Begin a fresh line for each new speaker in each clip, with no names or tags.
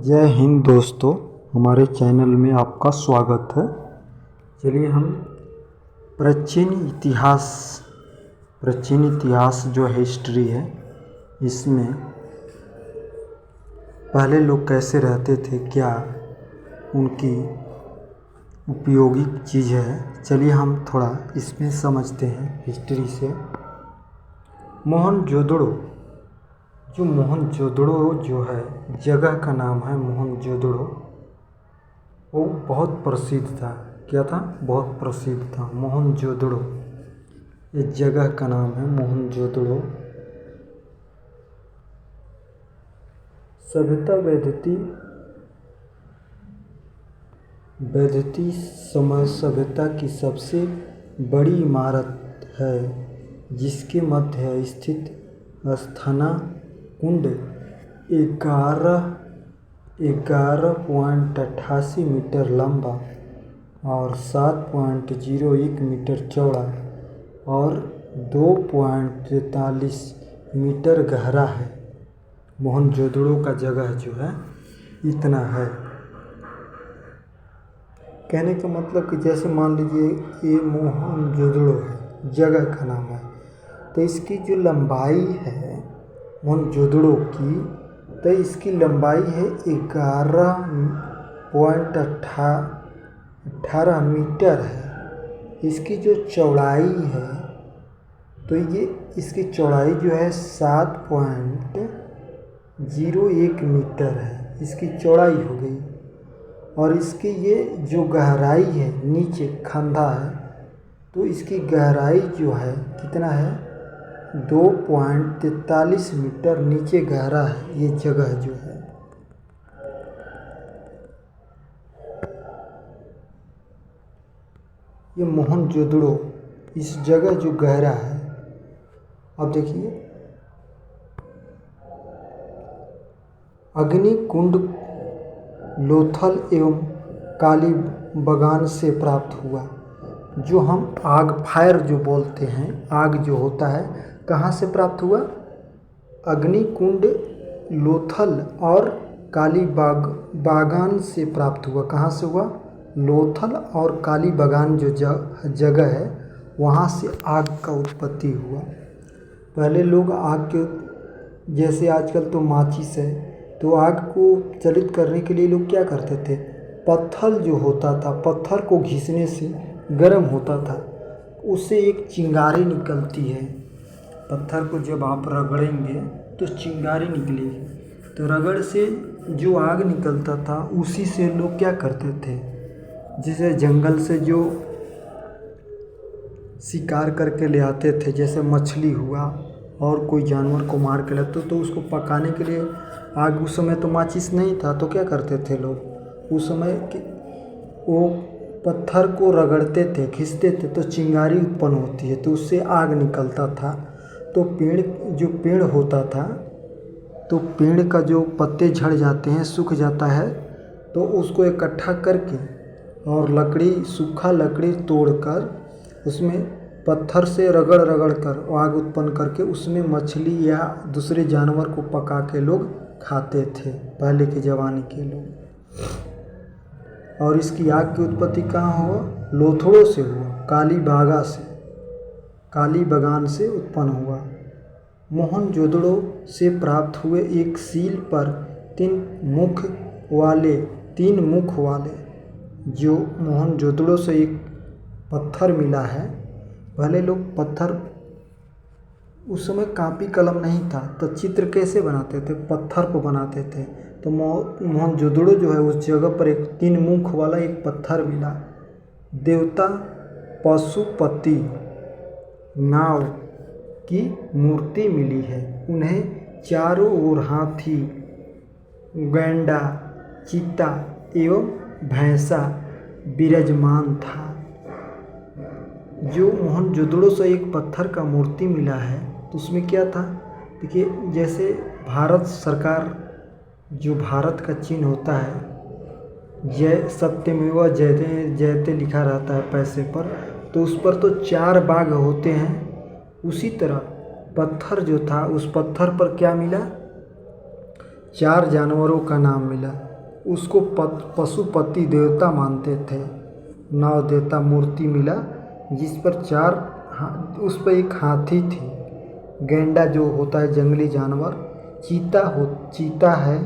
जय हिंद दोस्तों, हमारे चैनल में आपका स्वागत है। चलिए हम प्राचीन इतिहास जो हिस्ट्री है, इसमें पहले लोग कैसे रहते थे, क्या उनकी उपयोगी चीज़ है। चलिए हम थोड़ा इसमें समझते हैं हिस्ट्री से। मोहनजोदड़ो जो है, जगह का नाम है मोहनजोदड़ो। वो बहुत प्रसिद्ध था। क्या था? बहुत प्रसिद्ध था मोहनजोदड़ो। ये जगह का नाम है मोहनजोदड़ो। सभ्यता वैदिक समय सभ्यता की सबसे बड़ी इमारत है, जिसके मध्य स्थित अस्थाना कुंड 11.88 मीटर लंबा और 7.01 मीटर चौड़ा और 2.43 मीटर गहरा है। मोहनजोदड़ो का जगह जो है इतना है। कहने का मतलब कि जैसे मान लीजिए ये मोहनजोदड़ो है, जगह का नाम है, तो इसकी जो लंबाई है मोहनजोदड़ो की, तो इसकी लंबाई है 11.18 मीटर है। इसकी जो चौड़ाई है, तो ये इसकी चौड़ाई जो है 7.01 मीटर है। इसकी चौड़ाई हो गई। और इसकी ये जो गहराई है, नीचे खंधा है, तो इसकी गहराई जो है कितना है? 2.43 मीटर नीचे गहरा है ये जगह जो है। ये मोहनजोदड़ो, इस जगह जो गहरा है, अब देखिए, अग्निकुंड लोथल एवं काली बगान से प्राप्त हुआ। जो हम आग, फायर जो बोलते हैं, आग जो होता है, कहाँ से प्राप्त हुआ? अग्निकुंड लोथल और काली बागान से प्राप्त हुआ। कहाँ से हुआ? लोथल और काली बागान जो जगह है, वहाँ से आग का उत्पत्ति हुआ। पहले लोग आग के, जैसे आजकल तो माचिस है, तो आग को चलित करने के लिए लोग क्या करते थे? पत्थर जो होता था, पत्थर को घिसने से गर्म होता था, उससे एक चिंगारी निकलती है। पत्थर को जब आप रगड़ेंगे तो चिंगारी निकलेगी। तो रगड़ से जो आग निकलता था, उसी से लोग क्या करते थे? जैसे जंगल से जो शिकार करके ले आते थे, जैसे मछली हुआ और कोई जानवर को मार के लाते, तो उसको पकाने के लिए आग, उस समय तो माचिस नहीं था, तो क्या करते थे लोग? उस समय वो पत्थर को रगड़ते थे, खींचते थे, तो चिंगारी उत्पन्न होती है, तो उससे आग निकलता था। तो पेड़ होता था, तो पेड़ का जो पत्ते झड़ जाते हैं, सूख जाता है, तो उसको इकट्ठा करके और सूखा लकड़ी तोड़कर उसमें पत्थर से रगड़ कर आग उत्पन्न करके उसमें मछली या दूसरे जानवर को पका के लोग खाते थे, पहले के ज़माने के लोग। और इसकी आग की उत्पत्ति कहाँ हुआ? लोथड़ों से हुआ, काली बागान से उत्पन्न हुआ। मोहनजोदड़ो से प्राप्त हुए एक सील पर 3 मुख वाले जो मोहनजोदड़ो से एक पत्थर मिला है। पहले लोग पत्थर, उस समय कापी कलम नहीं था, तो चित्र कैसे बनाते थे? पत्थर को बनाते थे। तो मोहनजोदड़ो जो है, उस जगह पर एक 3 मुख वाला एक पत्थर मिला। देवता पशुपति नाव की मूर्ति मिली है। उन्हें चारों ओर हाथी, गैंडा, चीता एवं भैंसा विराजमान था। जो मोहनजोदड़ो से एक पत्थर का मूर्ति मिला है, तो उसमें क्या था? देखिए, जैसे भारत सरकार, जो भारत का चिन्ह होता है, जय सत्यमेव जयते लिखा रहता है पैसे पर, तो उस पर तो 4 बाघ होते हैं। उसी तरह पत्थर जो था, उस पत्थर पर क्या मिला? 4 जानवरों का नाम मिला। उसको पशुपति देवता मानते थे। नौ देवता मूर्ति मिला जिस पर उस पर एक हाथी थी, गैंडा जो होता है जंगली जानवर, चीता है,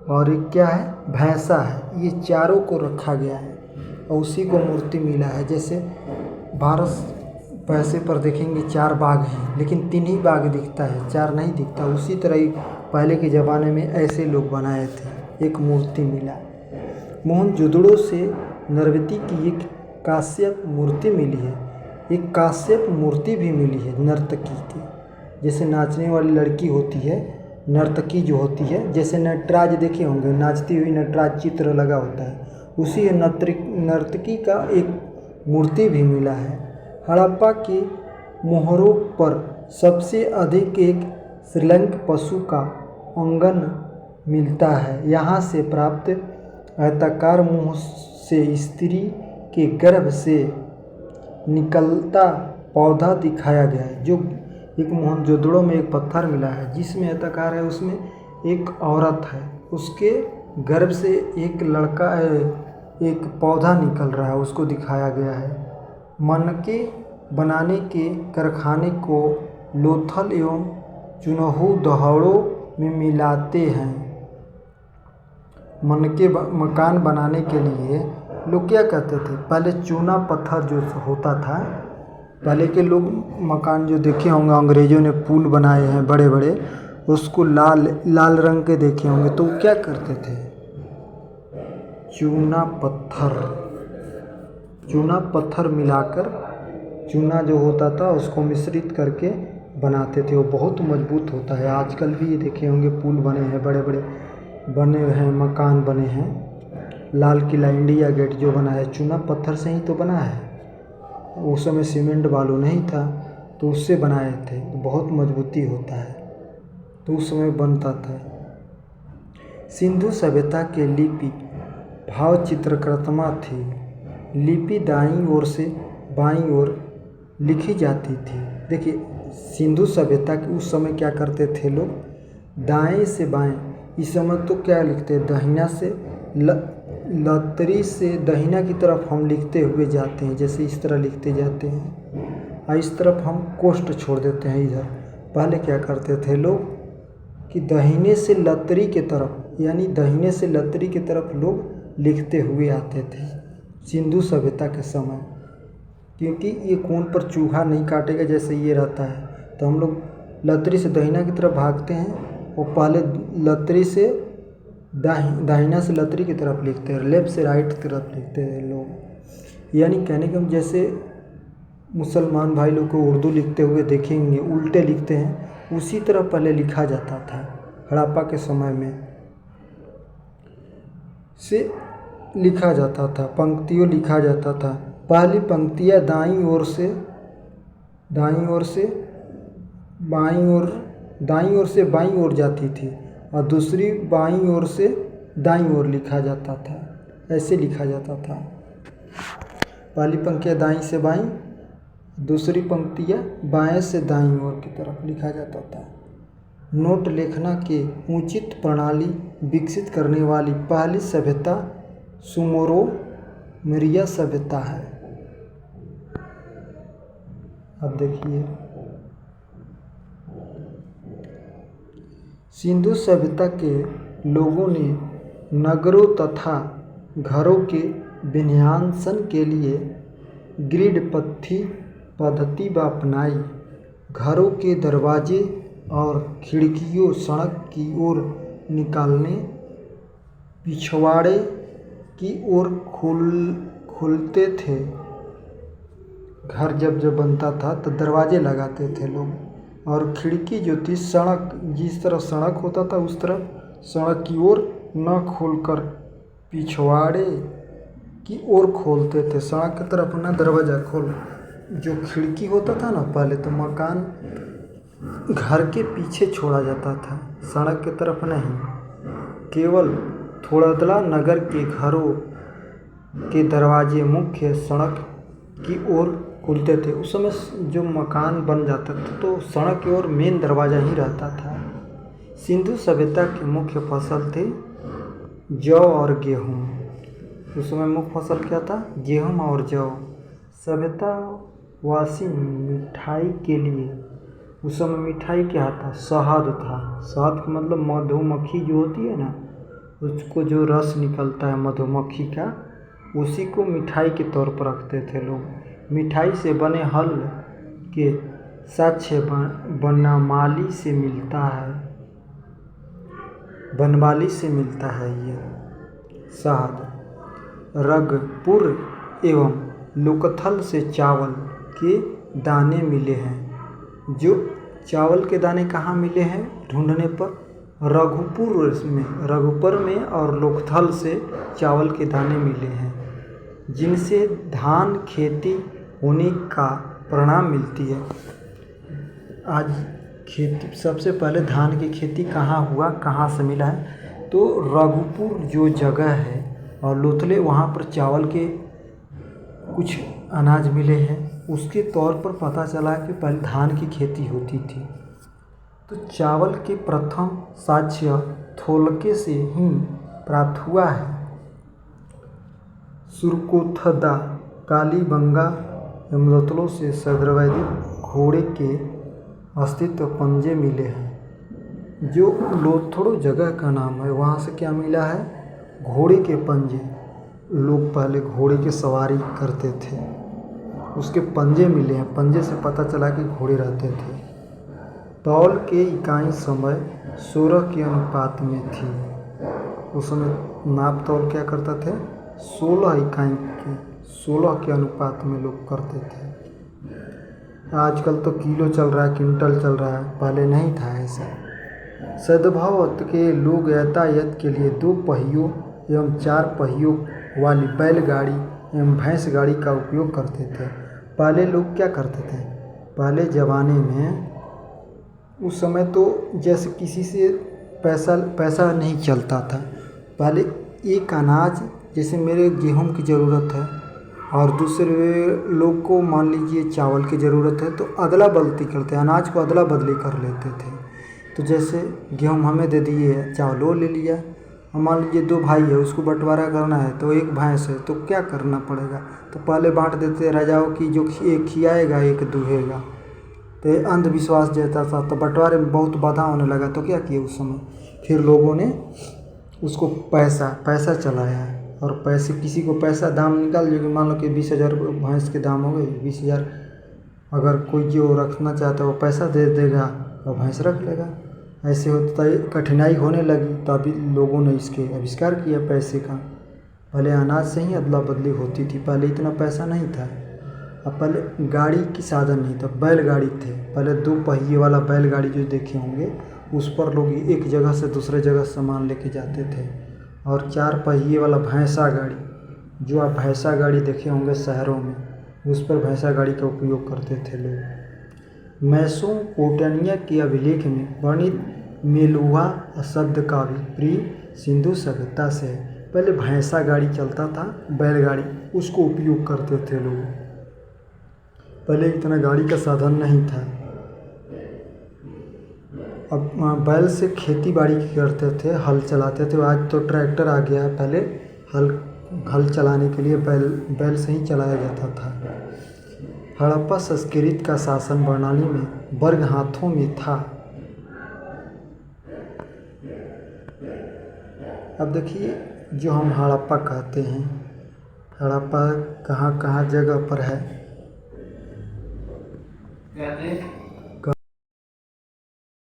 और एक क्या है, भैंसा है। ये चारों को रखा गया है और उसी को मूर्ति मिला है। जैसे भारत पैसे पर देखेंगे 4 बाघ हैं, लेकिन 3 ही बाघ दिखता है, 4 नहीं दिखता। उसी तरह ही पहले के ज़माने में ऐसे लोग बनाए थे, एक मूर्ति मिला। मोहनजोदड़ो से नरवती की एक काश्यप मूर्ति मिली है। एक काश्यप मूर्ति भी मिली है नर्तकी की, जैसे नाचने वाली लड़की होती है, नर्तकी जो होती है, जैसे नटराज देखे होंगे, नाचती हुई नटराज चित्र लगा होता है, उसी नर्तकी का एक मूर्ति भी मिला है। हड़प्पा के मोहरों पर सबसे अधिक एक श्रीलंक पशु का अंगन मिलता है। यहाँ से प्राप्त आयताकार मुंह से स्त्री के गर्भ से निकलता पौधा दिखाया गया है। जो एक मोहनजोदड़ो में एक पत्थर मिला है जिसमें आयताकार है, उसमें एक औरत है, उसके गर्भ से एक लड़का एक पौधा निकल रहा है, उसको दिखाया गया है। मनके बनाने के कारखाने को लोथल एवं चुनहु दहाड़ों में मिलाते हैं। मनके मकान बनाने के लिए लोग क्या करते थे, पहले चूना पत्थर जो होता था, पहले के लोग मकान जो देखे होंगे, अंग्रेज़ों ने पुल बनाए हैं बड़े बड़े, उसको लाल रंग के देखे होंगे, तो वो क्या करते थे, चूना पत्थर मिलाकर, चूना जो होता था उसको मिश्रित करके बनाते थे। वो बहुत मजबूत होता है। आजकल भी ये देखे होंगे पुल बने हैं, बड़े बड़े बने हैं, मकान बने हैं। लाल किला, इंडिया गेट जो बना है, चूना पत्थर से ही तो बना है। उस समय सीमेंट बालू नहीं था, तो उससे बनाए थे, तो बहुत मजबूती होता है, तो उस समय बनता था। सिंधु सभ्यता के लिपि भाव चित्रकर्मा थी। लिपि दाईं ओर से बाईं ओर लिखी जाती थी। देखिए, सिंधु सभ्यता के उस समय क्या करते थे लोग, दाएं से बाएं। इस समय तो क्या लिखते हैं, दहिना से लतरी से दहिना की तरफ हम लिखते हुए जाते हैं, जैसे इस तरह लिखते जाते हैं, और इस तरफ हम कोष्ठ छोड़ देते हैं इधर। पहले क्या करते थे लोग कि दहिने से लतरी के तरफ, यानी दहिने से लतरी की तरफ लोग लिखते हुए आते थे सिंधु सभ्यता के समय, क्योंकि ये कोण पर चूहा नहीं काटेगा जैसे ये रहता है, तो हम लोग लतरी से दहिना की तरफ भागते हैं, और पहले लतरी से दाहिना से लतरी की तरफ लिखते हैं, लेफ्ट से राइट की तरफ लिखते हैं लोग। यानी कहने के हम जैसे मुसलमान भाई लोग को उर्दू लिखते हुए देखेंगे, उल्टे लिखते हैं, उसी तरह पहले लिखा जाता था। हड़प्पा के समय में से लिखा जाता था, पंक्तियों लिखा जाता था। पहली पंक्तियाँ दाईं ओर से बाईं ओर जाती थी, और दूसरी बाईं ओर से दाईं ओर लिखा जाता था। ऐसे लिखा जाता था, पहली पंक्तियाँ दाईं से बाईं, दूसरी पंक्तियाँ बाएं से दाईं ओर की तरफ लिखा जाता था। नोट लेखना के उचित प्रणाली विकसित करने वाली पहली सभ्यता सुमेरिया सभ्यता है। अब देखिए, सिंधु सभ्यता के लोगों ने नगरों तथा घरों के विन्यासन के लिए ग्रिड पद्धति अपनाई। घरों के दरवाजे और खिड़कियों सड़क की ओर निकालने, पिछवाड़े की ओर खुलते थे। घर जब बनता था तो दरवाजे लगाते थे लोग, और खिड़की जो थी, सड़क जिस तरफ सड़क होता था उस तरफ सड़क की ओर न खोलकर पिछवाड़े की ओर खोलते थे। सड़क की तरफ ना दरवाज़ा खोल, जो खिड़की होता था ना, पहले तो मकान घर के पीछे छोड़ा जाता था, सड़क की तरफ नहीं। केवल थोड़ादला नगर के घरों के दरवाजे मुख्य सड़क की ओर खुलते थे। उस समय जो मकान बन जाता था तो सड़क की ओर मेन दरवाज़ा ही रहता था। सिंधु सभ्यता की मुख्य फसल थे जौ और गेहूँ। उस समय मुख्य फसल क्या था? गेहूँ और जौ। सभ्यतावासी मिठाई के लिए, उस समय मिठाई क्या था? शहद था। शहद का मतलब मधुमक्खी जो होती है ना, उसको जो रस निकलता है मधुमक्खी का, उसी को मिठाई के तौर पर रखते थे लोग। मिठाई से बने हल के साक्ष्य बनमाली से मिलता है ये शहद। रगपुर एवं लोकथल से चावल के दाने मिले हैं। जो चावल के दाने कहाँ मिले हैं ढूंढने पर? रघुपुर में और लोकथल से चावल के दाने मिले हैं, जिनसे धान खेती होने का परिणाम मिलती है। आज खेती, सबसे पहले धान की खेती कहाँ हुआ, कहाँ से मिला है? तो रघुपुर जो जगह है और लोथले, वहाँ पर चावल के कुछ अनाज मिले हैं। उसके तौर पर पता चला कि पहले धान की खेती होती थी। तो चावल के प्रथम साक्ष्य थोलके से ही प्राप्त हुआ है। सुरकोथदा, कालीबंगा एवं लोथलों से सौंदर्यवर्धक घोड़े के अस्तित्व पंजे मिले हैं। जो लोथड़ो जगह का नाम है, वहाँ से क्या मिला है? घोड़े के पंजे। लोग पहले घोड़े की सवारी करते थे, उसके पंजे मिले हैं। पंजे से पता चला कि घोड़े रहते थे। तौल के इकाई समय 16 के अनुपात में थी। उस समय नाप तौल क्या करते थे? 16 के अनुपात में लोग करते थे। आजकल तो किलो चल रहा है, क्विंटल चल रहा है, पहले नहीं था ऐसा। सद्भाव के लोग यातायात के लिए 2 पहियों एवं 4 पहियों वाली बैलगाड़ी एवं भैंस गाड़ी का उपयोग करते थे। पहले लोग क्या करते थे? पहले ज़माने में, उस समय तो जैसे किसी से पैसा नहीं चलता था। पहले एक अनाज, जैसे मेरे गेहूं की ज़रूरत है और दूसरे लोग को मान लीजिए चावल की ज़रूरत है, तो अदला बदली करते, अनाज को अदला बदली कर लेते थे। तो जैसे गेहूं हमें दे दिए, चावल वो ले लिया। और मान लीजिए 2 भाई है, उसको बंटवारा करना है, तो एक भैंस है, तो क्या करना पड़ेगा? तो पहले बांट देते राजाओं की, जो एक खियाएगा एक दूहेगा। तो ये अंधविश्वास जैसा था। तो बंटवारे में बहुत बाधा होने लगा, तो क्या किया उस समय? फिर लोगों ने उसको पैसा चलाया। और पैसे, किसी को पैसा दाम निकाल, जो कि मान लो कि 20,000 भैंस के दाम हो गए, 20,000। अगर कोई जो रखना चाहता है वो पैसा दे देगा और भैंस रख लेगा। ऐसे होता है, कठिनाई होने लगी। तो अभी लोगों ने इसके आविष्कार किया पैसे का। पहले अनाज से ही अदला बदली होती थी, पहले इतना पैसा नहीं था। अब पहले गाड़ी की साधन नहीं था, बैलगाड़ी थे। पहले 2 पहिए वाला बैलगाड़ी जो देखे होंगे, उस पर लोग एक जगह से दूसरे जगह सामान लेके जाते थे। और 4 पहिए वाला भैंसा गाड़ी, जो आप भैंसा गाड़ी देखे होंगे शहरों में, उस पर भैंसा गाड़ी का उपयोग करते थे लोग। मेसोपोटामिया के अभिलेख में वर्णित मेलुहा शब्द का भी प्री सिंधु सभ्यता से है। पहले भैंसा गाड़ी चलता था, बैलगाड़ी, उसको उपयोग करते थे लोग। पहले इतना गाड़ी का साधन नहीं था। अब बैल से खेती बाड़ी करते थे, हल चलाते थे। आज तो ट्रैक्टर आ गया है, पहले हल चलाने के लिए बैल से ही चलाया जाता था। हड़प्पा संस्कृति का शासन प्रणाली में वर्ग हाथों में था। अब देखिए, जो हम हड़प्पा कहते हैं, हड़प्पा कहाँ कहाँ जगह पर है?